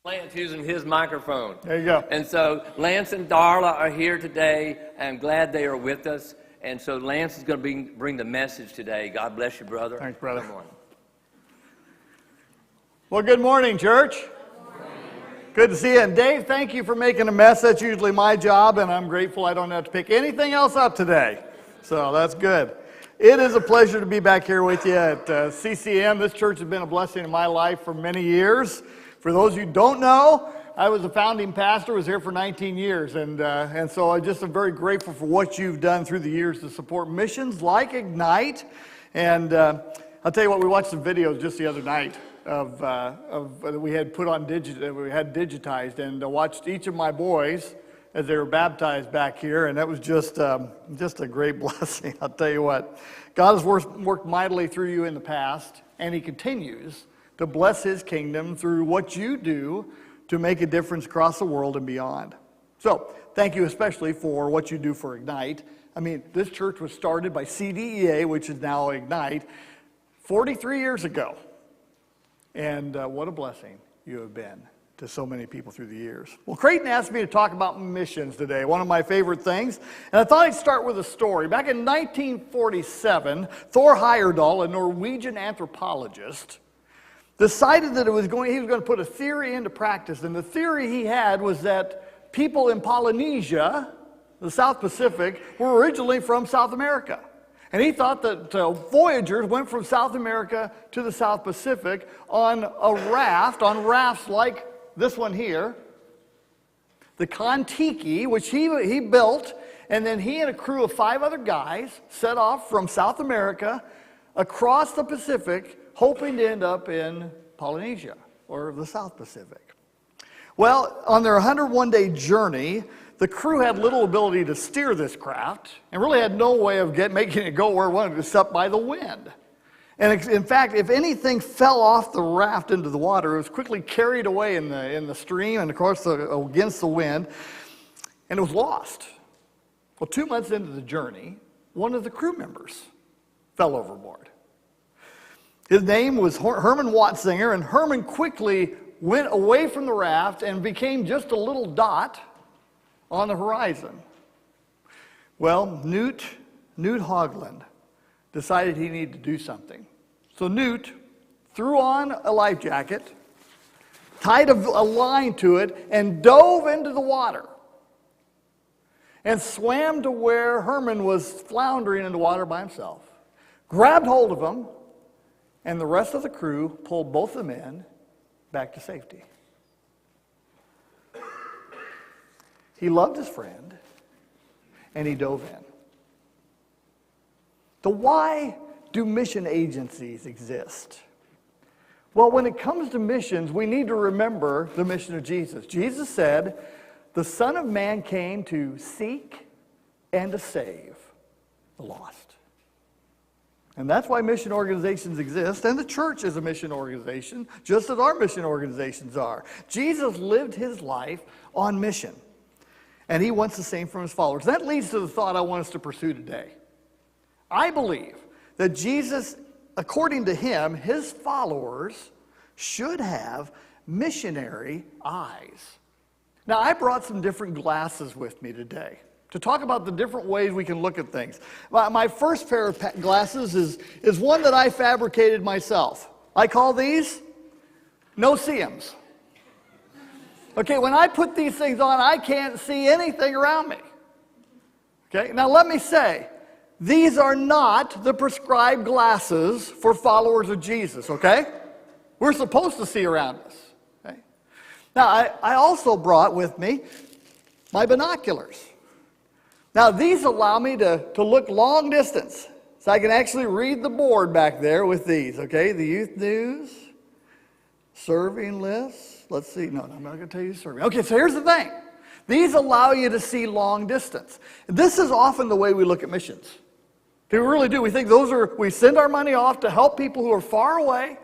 Lance using his microphone. There you go. And so Lance and Darla are here today. I'm glad they are with us. And so Lance is going to bring the message today. God bless you, brother. Thanks, brother. Come on. Well, good morning, church. Good to see you. And Dave, thank you for making a mess. That's usually my job, and I'm grateful I don't have to pick anything else up today. So that's good. It is a pleasure to be back here with you at CCM. This church has been a blessing in my life for many years. For those who don't know, I was a founding pastor, was here for 19 years, and so I just am very grateful for what you've done through the years to support missions like Ignite. And I'll tell you what, we watched some videos just the other night of that we had put on we had digitized, and watched each of my boys as they were baptized back here, and that was just a great blessing. I'll tell you what, God has worked mightily through you in the past, and He continues to bless His kingdom through what you do to make a difference across the world and beyond. So, thank you especially for what you do for Ignite. I mean, this church was started by CDEA, which is now Ignite, 43 years ago. And what a blessing you have been to so many people through the years. Well, Creighton asked me to talk about missions today, one of my favorite things. And I thought I'd start with a story. Back in 1947, Thor Heyerdahl, a Norwegian anthropologist, decided that he was going to put a theory into practice. And the theory he had was that people in Polynesia, the South Pacific, were originally from South America. And he thought that voyagers went from South America to the South Pacific on rafts like this one here, the Kon-Tiki, which he built, and then he and a crew of 5 other guys set off from South America across the Pacific, hoping to end up in Polynesia, or the South Pacific. Well, on their 101-day journey, the crew had little ability to steer this craft, and really had no way of making it go where it wanted, except by the wind. And in fact, if anything fell off the raft into the water, it was quickly carried away in the stream, and of course against the wind, and it was lost. Well, 2 months into the journey, one of the crew members fell overboard. His name was Herman Watzinger, and Herman quickly went away from the raft and became just a little dot on the horizon. Well, Newt Hogland decided he needed to do something. So Newt threw on a life jacket, tied a line to it, and dove into the water and swam to where Herman was floundering in the water by himself, grabbed hold of him, and the rest of the crew pulled both of them in back to safety. He loved his friend, and he dove in. So why do mission agencies exist? Well, when it comes to missions, we need to remember the mission of Jesus. Jesus said, "The Son of Man came to seek and to save the lost." And that's why mission organizations exist, and the church is a mission organization, just as our mission organizations are. Jesus lived his life on mission, and he wants the same from his followers. That leads to the thought I want us to pursue today. I believe that Jesus, according to him, his followers should have missionary eyes. Now, I brought some different glasses with me today to talk about the different ways we can look at things. My first pair of glasses is one that I fabricated myself. I call these no-see-ums. Okay, when I put these things on, I can't see anything around me. Okay, now let me say, these are not the prescribed glasses for followers of Jesus, okay? We're supposed to see around us. Okay? Now, I also brought with me my binoculars. Now, these allow me to look long distance, so I can actually read the board back there with these, okay? The youth news, serving lists. Let's see. No, I'm not going to tell you serving. Okay, so here's the thing. These allow you to see long distance. This is often the way we look at missions. We really do. We think we send our money off to help people who are far away,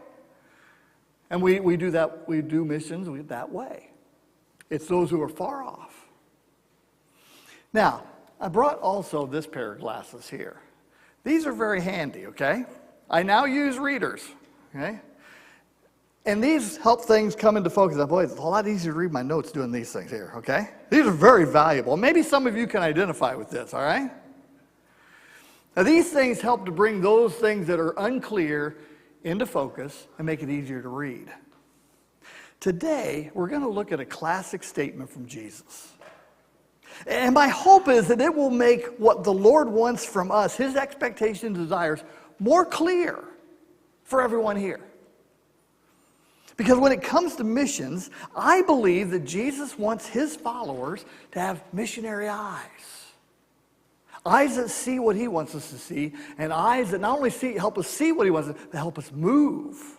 and we do that. We do missions that way. It's those who are far off. Now, I brought also this pair of glasses here. These are very handy, okay? I now use readers, okay? And these help things come into focus. Boy, it's a lot easier to read my notes doing these things here, okay? These are very valuable. Maybe some of you can identify with this, all right? Now, these things help to bring those things that are unclear into focus and make it easier to read. Today, we're going to look at a classic statement from Jesus. And my hope is that it will make what the Lord wants from us, his expectations and desires, more clear for everyone here. Because when it comes to missions, I believe that Jesus wants his followers to have missionary eyes. Eyes that see what he wants us to see, and eyes that not only help us see what he wants us, but help us move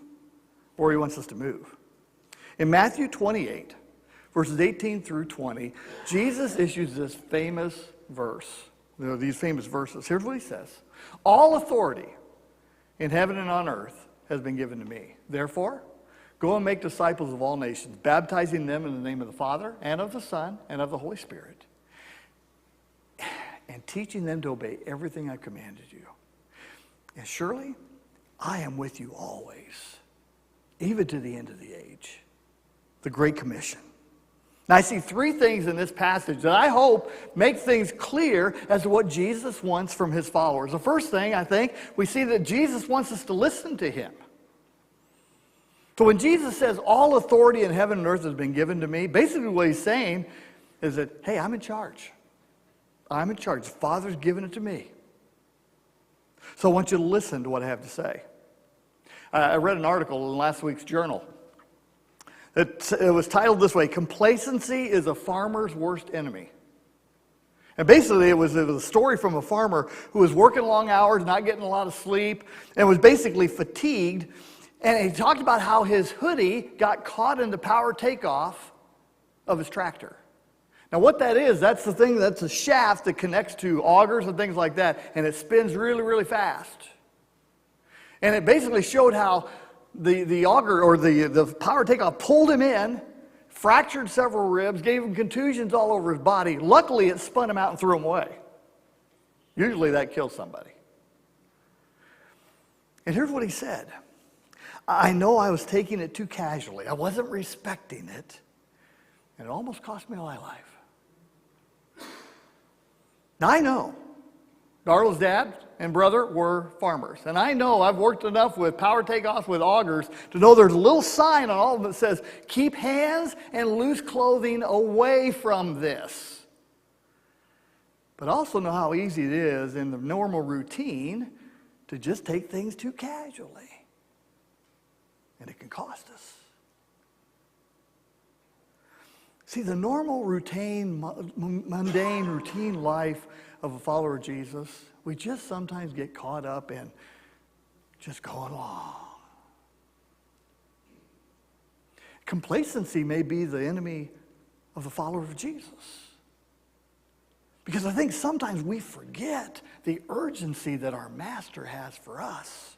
where he wants us to move. In Matthew 28, verses 18 through 20, Jesus issues this famous verse. These famous verses. Here's what he says. All authority in heaven and on earth has been given to me. Therefore, go and make disciples of all nations, baptizing them in the name of the Father and of the Son and of the Holy Spirit, and teaching them to obey everything I commanded you. And surely, I am with you always, even to the end of the age. The Great Commission. Now, I see three things in this passage that I hope make things clear as to what Jesus wants from his followers. The first thing, I think, we see that Jesus wants us to listen to him. So when Jesus says, all authority in heaven and earth has been given to me, basically what he's saying is that, hey, I'm in charge. I'm in charge. The Father's given it to me. So I want you to listen to what I have to say. I read an article in last week's journal. It was titled this way, Complacency is a Farmer's Worst Enemy. And basically it was a story from a farmer who was working long hours, not getting a lot of sleep, and was basically fatigued. And he talked about how his hoodie got caught in the power takeoff of his tractor. Now what that is, that's the thing, that's a shaft that connects to augers and things like that, and it spins really, really fast. And it basically showed how the auger or the power takeoff pulled him in, fractured several ribs, gave him contusions all over his body. Luckily, it spun him out and threw him away. Usually that kills somebody. And here's what he said. I know I was taking it too casually. I wasn't respecting it. And it almost cost me my life. Now I know Darla's dad and brother were farmers. And I know I've worked enough with power takeoffs with augers to know there's a little sign on all of them that says, keep hands and loose clothing away from this. But I also know how easy it is in the normal routine to just take things too casually. And it can cost us. See, the normal routine, mundane routine life of a follower of Jesus, we just sometimes get caught up in just going along. Complacency may be the enemy of the follower of Jesus. Because I think sometimes we forget the urgency that our master has for us.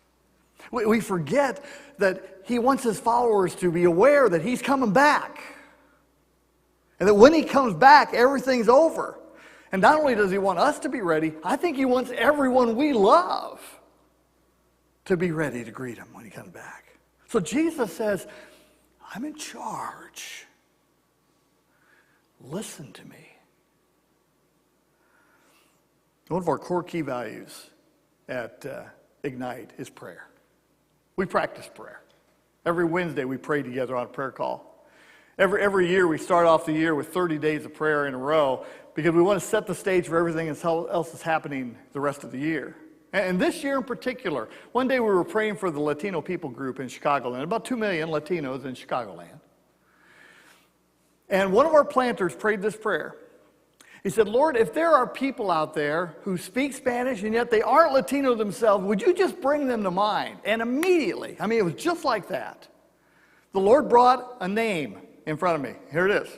We forget that he wants his followers to be aware that he's coming back. And that when he comes back, everything's over. And not only does he want us to be ready, I think he wants everyone we love to be ready to greet him when he comes back. So Jesus says, I'm in charge. Listen to me. One of our core key values at Ignite is prayer. We practice prayer. Every Wednesday we pray together on a prayer call. Every year we start off the year with 30 days of prayer in a row because we want to set the stage for everything else that's happening the rest of the year. And this year in particular, one day we were praying for the Latino people group in Chicagoland, about 2 million Latinos in Chicagoland. And one of our planters prayed this prayer. He said, Lord, if there are people out there who speak Spanish and yet they aren't Latino themselves, would you just bring them to mind? And immediately, it was just like that. The Lord brought a name in front of me. Here it is.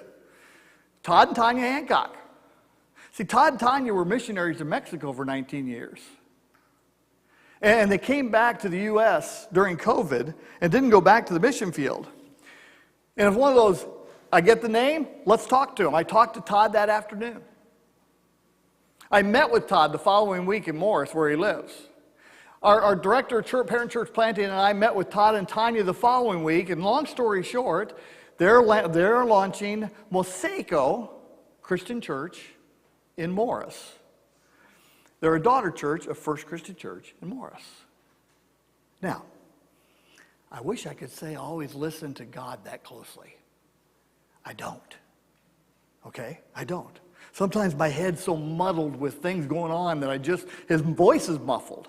Todd and Tanya Hancock. See, Todd and Tanya were missionaries in Mexico for 19 years. And they came back to the U.S. during COVID and didn't go back to the mission field. And it's one of those, I get the name, let's talk to him. I talked to Todd that afternoon. I met with Todd the following week in Morris, where he lives. Our director of parent church planting and I met with Todd and Tanya the following week, and long story short, they're launching Mosaico Christian Church in Morris. They're a daughter church of First Christian Church in Morris. Now, I wish I could say I always listen to God that closely. I don't. Okay? I don't. Sometimes my head's so muddled with things going on that his voice is muffled.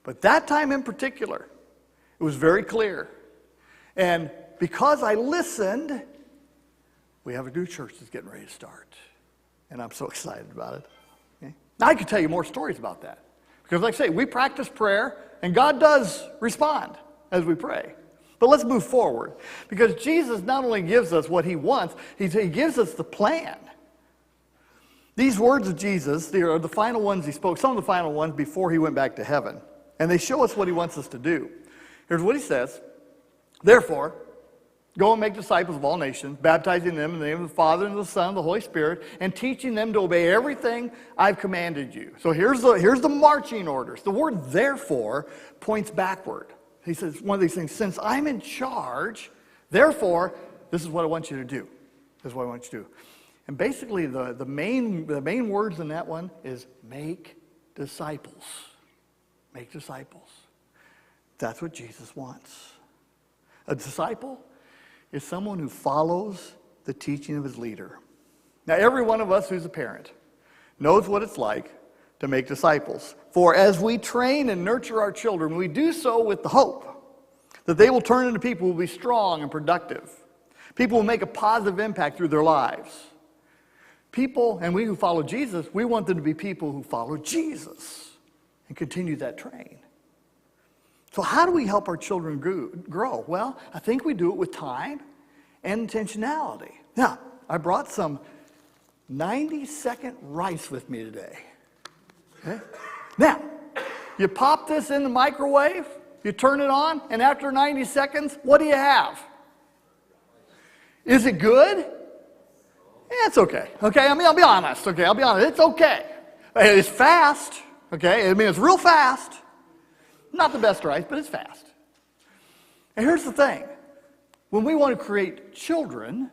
But that time in particular, it was very clear. And because I listened, we have a new church that's getting ready to start. And I'm so excited about it. Okay? Now, I could tell you more stories about that. Because like I say, we practice prayer, and God does respond as we pray. But let's move forward. Because Jesus not only gives us what he wants, he gives us the plan. These words of Jesus, they are the final ones he spoke, some of the final ones before he went back to heaven. And they show us what he wants us to do. Here's what he says. Therefore, go and make disciples of all nations, baptizing them in the name of the Father and the Son and the Holy Spirit, and teaching them to obey everything I've commanded you. So here's the marching orders. The word therefore points backward. He says one of these things, since I'm in charge, therefore, this is what I want you to do. This is what I want you to do. And basically the main words in that one is make disciples. Make disciples. That's what Jesus wants. A disciple is someone who follows the teaching of his leader. Now, every one of us who's a parent knows what it's like to make disciples. For as we train and nurture our children, we do so with the hope that they will turn into people who will be strong and productive. People who make a positive impact through their lives. People, and we who follow Jesus, we want them to be people who follow Jesus and continue that train. So how do we help our children grow? Well, I think we do it with time and intentionality. Now, I brought some 90-second rice with me today. Okay? Now, you pop this in the microwave, you turn it on, and after 90 seconds, what do you have? Is it good? Yeah, it's okay. Okay, I mean, I'll be honest. Okay, I'll be honest. It's okay. It's fast. Okay, I mean, it's real fast. Not the best rice, but it's fast. And here's the thing. When we want to create children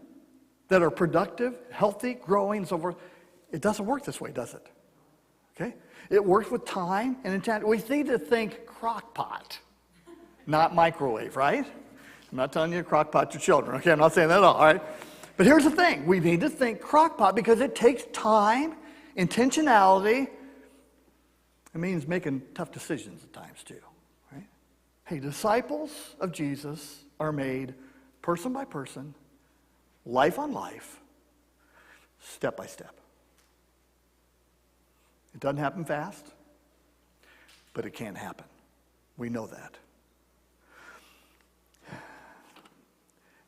that are productive, healthy, growing, and so forth, it doesn't work this way, does it? Okay? It works with time and intent. We need to think crock pot, not microwave, right? I'm not telling you to crock pot your children. Okay, I'm not saying that at all, all right? But here's the thing. We need to think crock pot because it takes time, intentionality. It means making tough decisions at times too, right? Hey, disciples of Jesus are made person by person, life on life, step by step. It doesn't happen fast, but it can happen. We know that.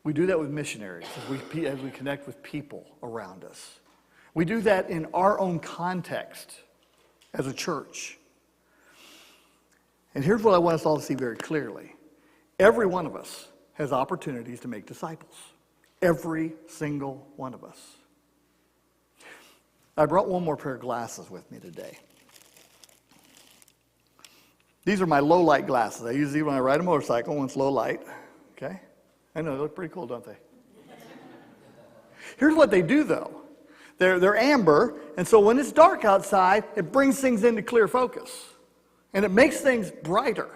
We do that with missionaries as we connect with people around us. We do that in our own context as a church. And here's what I want us all to see very clearly. Every one of us has opportunities to make disciples. Every single one of us. I brought one more pair of glasses with me today. These are my low light glasses. I use these when I ride a motorcycle when it's low light. Okay? I know, they look pretty cool, don't they? Here's what they do, though. They're amber, and so when it's dark outside, it brings things into clear focus. And it makes things brighter.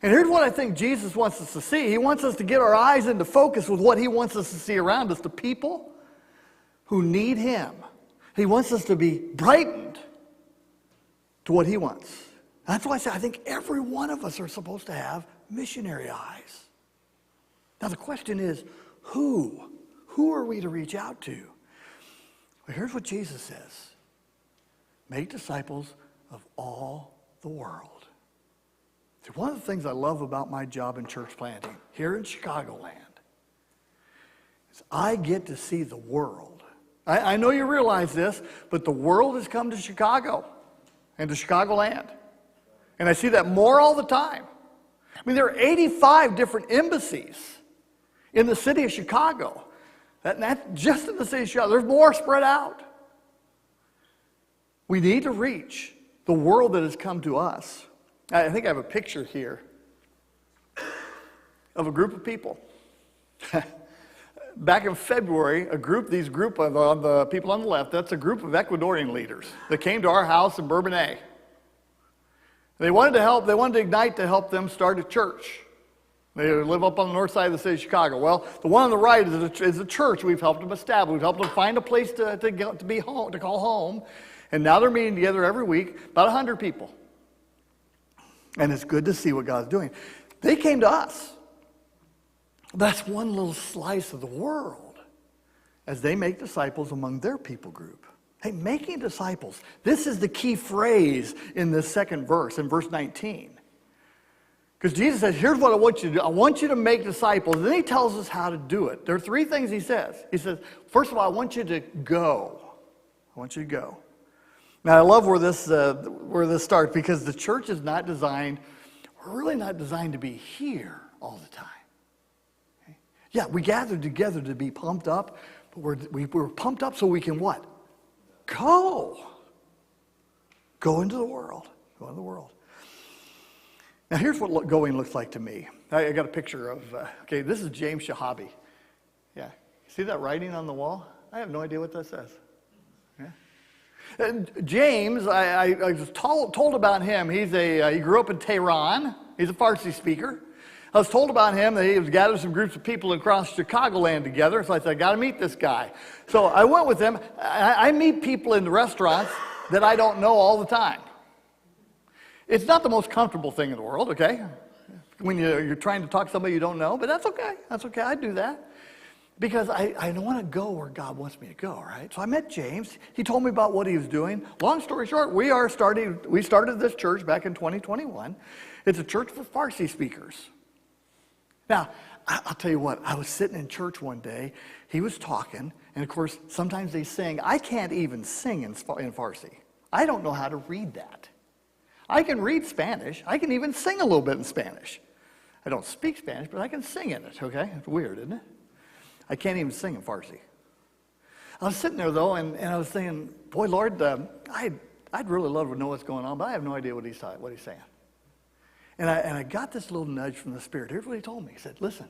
And here's what I think Jesus wants us to see. He wants us to get our eyes into focus with what he wants us to see around us, the people who need him. He wants us to be brightened to what he wants. That's why I say I think every one of us are supposed to have missionary eyes. Now the question is, who? Who are we to reach out to? Well, here's what Jesus says. Make disciples of all the world. See, one of the things I love about my job in church planting here in Chicagoland is I get to see the world. I know you realize this, but the world has come to Chicago and to Chicagoland. And I see that more all the time. I mean, there are 85 different embassies in the city of Chicago. That's just in the city of Chicago. There's more spread out. We need to reach the world that has come to us. I think I have a picture here of a group of people. Back in February, these group of the people on the left, that's a group of Ecuadorian leaders that came to our house in Bourbonnais. They wanted to ignite to help them start a church. They live up on the north side of the city of Chicago. Well, the one on the right is a church we've helped them establish. We've helped them find a place to be home, to call home. And now they're meeting together every week, about 100 people. And it's good to see what God's doing. They came to us. That's one little slice of the world as they make disciples among their people group. Hey, making disciples. This is the key phrase in this second verse, in verse 19. Because Jesus says, here's what I want you to do. I want you to make disciples. And then he tells us how to do it. There are three things he says. He says, first of all, I want you to go. I want you to go. Now, I love where this starts, because the church is not designed, we're really not designed to be here all the time. Okay? Yeah, we gather together to be pumped up, but we're pumped up so we can what? Go. Go into the world. Go into the world. Now, here's what going looks like to me. I got a picture of, this is James Shahabi. Yeah. See that writing on the wall? I have no idea what that says. Yeah. And James, I was told about him. He grew up in Tehran. He's a Farsi speaker. I was told about him that he was gathering some groups of people across Chicagoland together. So I said, I got to meet this guy. So I went with him. I meet people in the restaurants that I don't know all the time. It's not the most comfortable thing in the world, okay? When you're trying to talk to somebody you don't know, but that's okay. That's okay. I do that. Because I want to go where God wants me to go, right? So I met James. He told me about what he was doing. Long story short, we started this church back in 2021. It's a church for Farsi speakers. Now, I'll tell you what, I was sitting in church one day. He was talking, and of course, sometimes they sing. I can't even sing in Farsi. I don't know how to read that. I can read Spanish. I can even sing a little bit in Spanish. I don't speak Spanish, but I can sing in it, okay? It's weird, isn't it? I can't even sing in Farsi. I was sitting there, though, and I was thinking, boy, Lord, I'd really love to know what's going on, but I have no idea what he's saying. And I got this little nudge from the Spirit. Here's what he told me. He said, listen,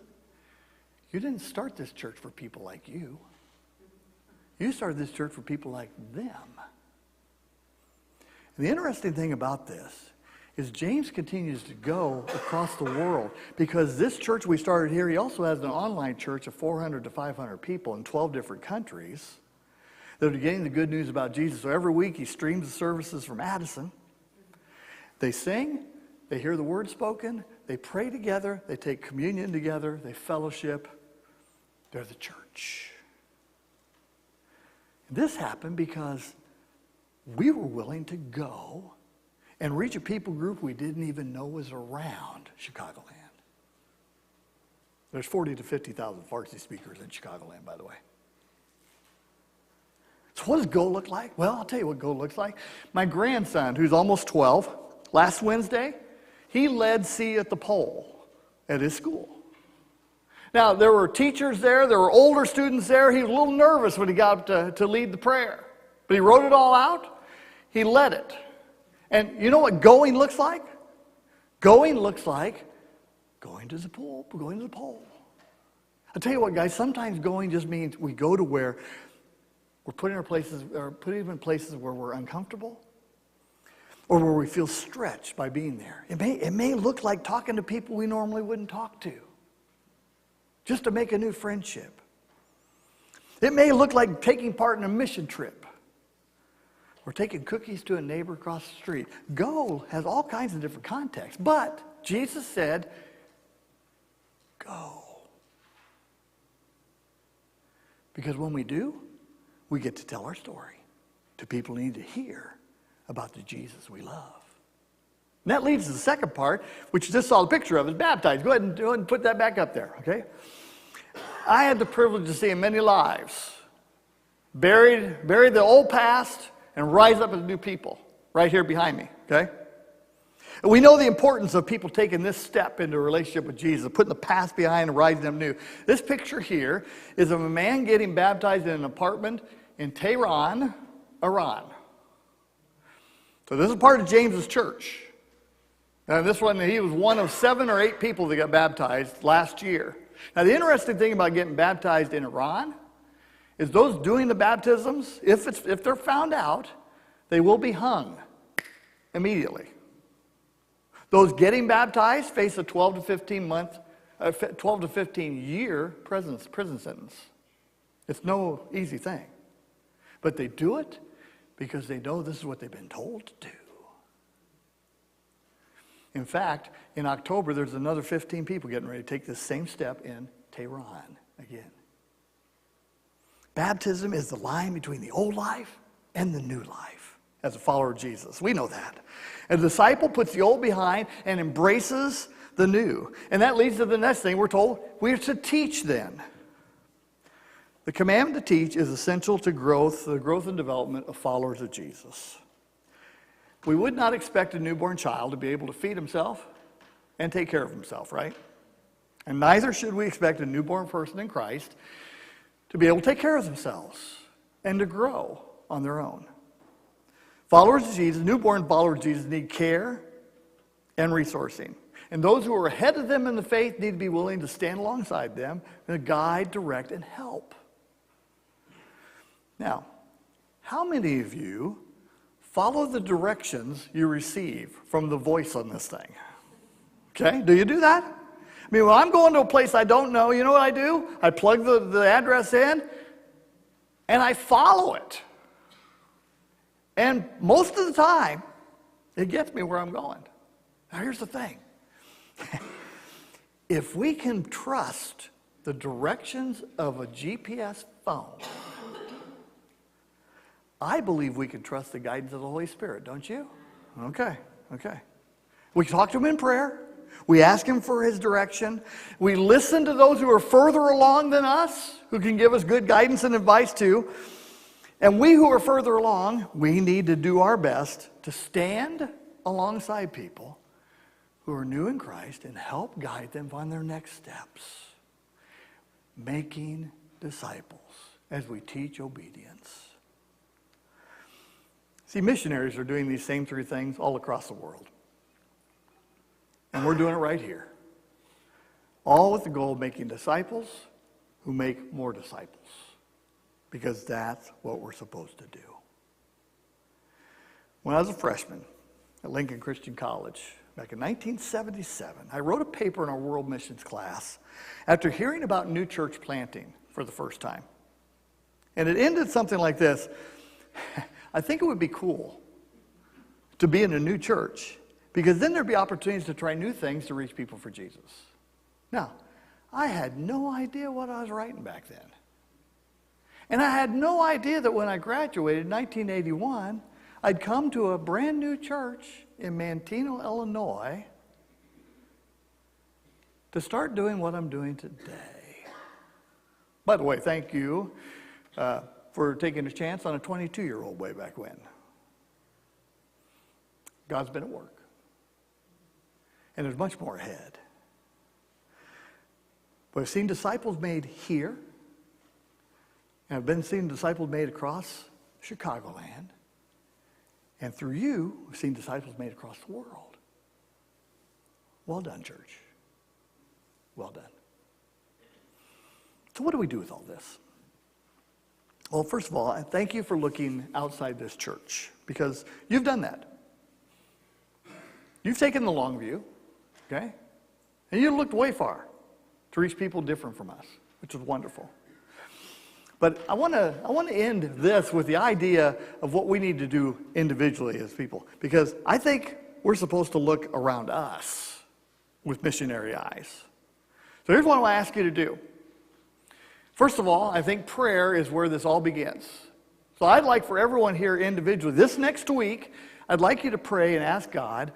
you didn't start this church for people like you. You started this church for people like them. And the interesting thing about this is James continues to go across the world, because this church we started here, he also has an online church of 400 to 500 people in 12 different countries that are getting the good news about Jesus. So every week he streams the services from Addison. They sing, they hear the word spoken, they pray together, they take communion together, they fellowship. They're the church. This happened because we were willing to go and reach a people group we didn't even know was around Chicagoland. There's 40 to 50,000 Farsi speakers in Chicagoland, by the way. So what does go look like? Well, I'll tell you what go looks like. My grandson, who's almost 12, last Wednesday, he led C at the pole at his school. Now, there were teachers there. There were older students there. He was a little nervous when he got up to lead the prayer. But he wrote it all out. He led it. And you know what going looks like? Going looks like going to the pool, going to the pole. I'll tell you what, guys, sometimes going just means we go to where we're put in places where we're uncomfortable or where we feel stretched by being there. It may look like talking to people we normally wouldn't talk to, just to make a new friendship. It may look like taking part in a mission trip, or taking cookies to a neighbor across the street. Go has all kinds of different contexts. But Jesus said, go. Because when we do, we get to tell our story to people who need to hear about the Jesus we love. And that leads to the second part, which you just saw the picture of, is baptized. Go ahead and put that back up there, okay? I had the privilege of seeing many lives buried the old past and rise up as new people, right here behind me, okay? And we know the importance of people taking this step into a relationship with Jesus, putting the past behind and rising up new. This picture here is of a man getting baptized in an apartment in Tehran, Iran. So this is part of James's church. Now this one, he was one of 7 or 8 people that got baptized last year. Now the interesting thing about getting baptized in Iran is those doing the baptisms, if they're found out, they will be hung immediately. Those getting baptized face a 12 to 15 year prison sentence. It's no easy thing. But they do it because they know this is what they've been told to do. In fact, in October, there's another 15 people getting ready to take this same step in Tehran again. Baptism is the line between the old life and the new life as a follower of Jesus. We know that. A disciple puts the old behind and embraces the new. And that leads to the next thing we're told. We're to teach then. The commandment to teach is essential to the growth and development of followers of Jesus. We would not expect a newborn child to be able to feed himself and take care of himself, right? And neither should we expect a newborn person in Christ to be able to take care of themselves and to grow on their own. Followers of Jesus, newborn followers of Jesus, need care and resourcing. And those who are ahead of them in the faith need to be willing to stand alongside them and guide, direct, and help. Now, how many of you follow the directions you receive from the voice on this thing? Okay, do you do that? I mean, when I'm going to a place I don't know, you know what I do? I plug the address in, and I follow it. And most of the time, it gets me where I'm going. Now, here's the thing. If we can trust the directions of a GPS phone, I believe we can trust the guidance of the Holy Spirit, don't you? Okay. We talk to him in prayer. We ask him for his direction. We listen to those who are further along than us, who can give us good guidance and advice too. And we who are further along, we need to do our best to stand alongside people who are new in Christ and help guide them on their next steps, making disciples as we teach obedience. See, missionaries are doing these same 3 things all across the world. And we're doing it right here. All with the goal of making disciples who make more disciples. Because that's what we're supposed to do. When I was a freshman at Lincoln Christian College, back in 1977, I wrote a paper in our world missions class after hearing about new church planting for the first time. And it ended something like this. I think it would be cool to be in a new church because then there'd be opportunities to try new things to reach people for Jesus. Now, I had no idea what I was writing back then. And I had no idea that when I graduated in 1981, I'd come to a brand new church in Manteno, Illinois, to start doing what I'm doing today. By the way, thank you for taking a chance on a 22-year-old way back when. God's been at work. And there's much more ahead. But I've seen disciples made here, and I've been seeing disciples made across Chicagoland. And through you, we've seen disciples made across the world. Well done, church. Well done. So what do we do with all this? Well, first of all, I thank you for looking outside this church, because you've done that. You've taken the long view, okay? And you looked way far to reach people different from us, which is wonderful. But I want to end this with the idea of what we need to do individually as people, because I think we're supposed to look around us with missionary eyes. So here's what I want to ask you to do. First of all, I think prayer is where this all begins. So I'd like for everyone here individually, this next week, I'd like you to pray and ask God,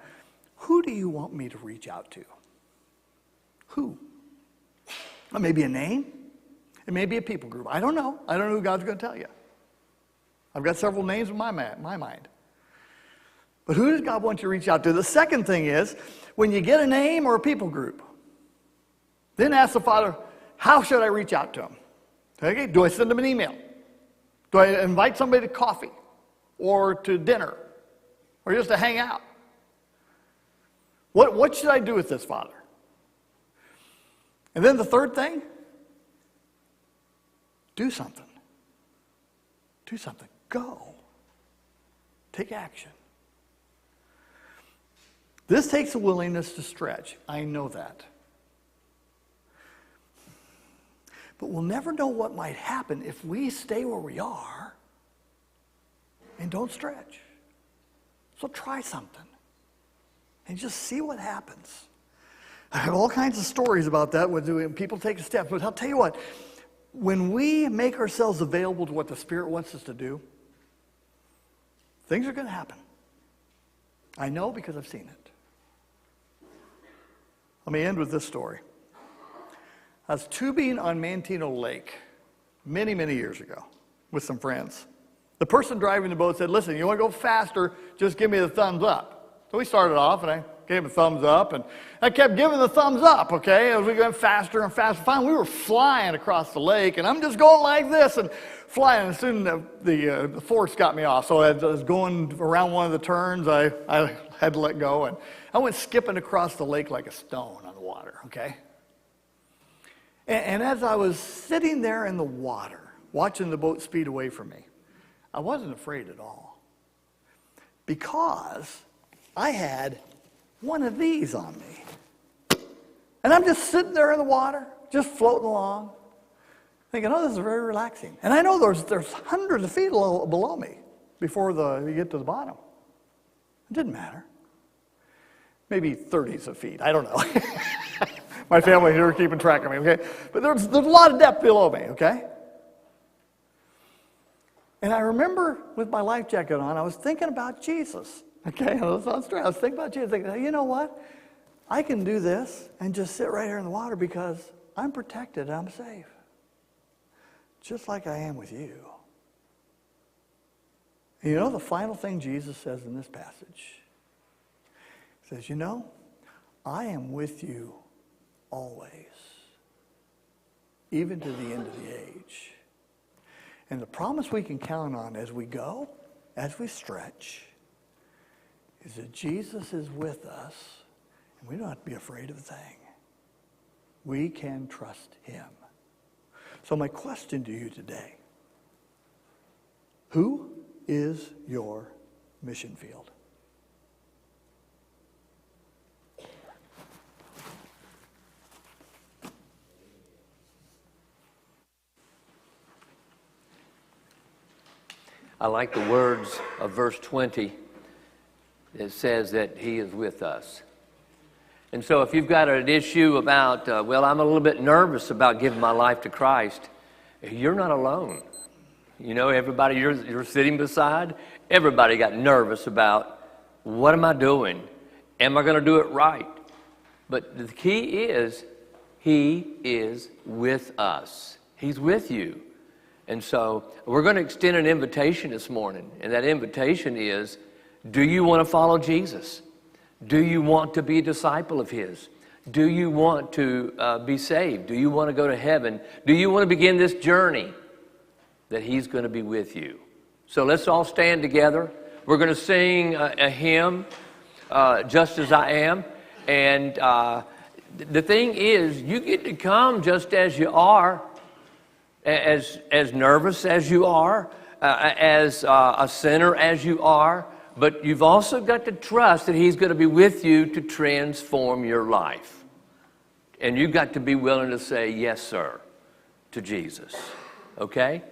who do you want me to reach out to? Who? It may be a name. It may be a people group. I don't know. I don't know who God's going to tell you. I've got several names in my mind. But who does God want you to reach out to? The second thing is, when you get a name or a people group, then ask the Father, how should I reach out to them? Okay, do I send them an email? Do I invite somebody to coffee or to dinner or just to hang out? What should I do with this, Father? And then the third thing, do something. Do something. Go. Take action. This takes a willingness to stretch. I know that. But we'll never know what might happen if we stay where we are and don't stretch. So try something and just see what happens. I have all kinds of stories about that when people take a step. But I'll tell you what, when we make ourselves available to what the Spirit wants us to do, things are going to happen. I know because I've seen it. Let me end with this story. I was tubing on Manteno Lake many, many years ago with some friends. The person driving the boat said, listen, you want to go faster, just give me the thumbs up. So we started off, and I gave him a thumbs up, and I kept giving the thumbs up, okay, as we went faster and faster. Finally, we were flying across the lake, and I'm just going like this and flying, and soon the force got me off. So as I was going around one of the turns, I had to let go, and I went skipping across the lake like a stone on the water, okay? And as I was sitting there in the water, watching the boat speed away from me, I wasn't afraid at all. Because I had one of these on me. And I'm just sitting there in the water, just floating along, thinking, oh, this is very relaxing. And I know there's hundreds of feet below me before you get to the bottom. It didn't matter. Maybe 30s of feet, I don't know. My family here are keeping track of me, okay? But there's a lot of depth below me, okay? And I remember with my life jacket on, I was thinking about Jesus, okay? I was thinking about Jesus, thinking, you know what? I can do this and just sit right here in the water because I'm protected, I'm safe. Just like I am with you. And you know the final thing Jesus says in this passage? He says, you know, I am with you always, even to the end of the age. And the promise we can count on as we go, as we stretch, is that Jesus is with us, and we don't have to be afraid of a thing. We can trust him. So my question to you today, who is your mission field? I like the words of verse 20. It says that he is with us. And so if you've got an issue about, well, I'm a little bit nervous about giving my life to Christ, you're not alone. You know, everybody you're sitting beside, everybody got nervous about, what am I doing? Am I going to do it right? But the key is, he is with us. He's with you. And so we're going to extend an invitation this morning. And that invitation is, do you want to follow Jesus? Do you want to be a disciple of his? Do you want to be saved? Do you want to go to heaven? Do you want to begin this journey that he's going to be with you? So let's all stand together. We're going to sing a hymn, Just As I Am. And the thing is, you get to come just as you are. As nervous as you are, as a sinner as you are, but you've also got to trust that he's going to be with you to transform your life. And you've got to be willing to say, yes, sir, to Jesus. Okay?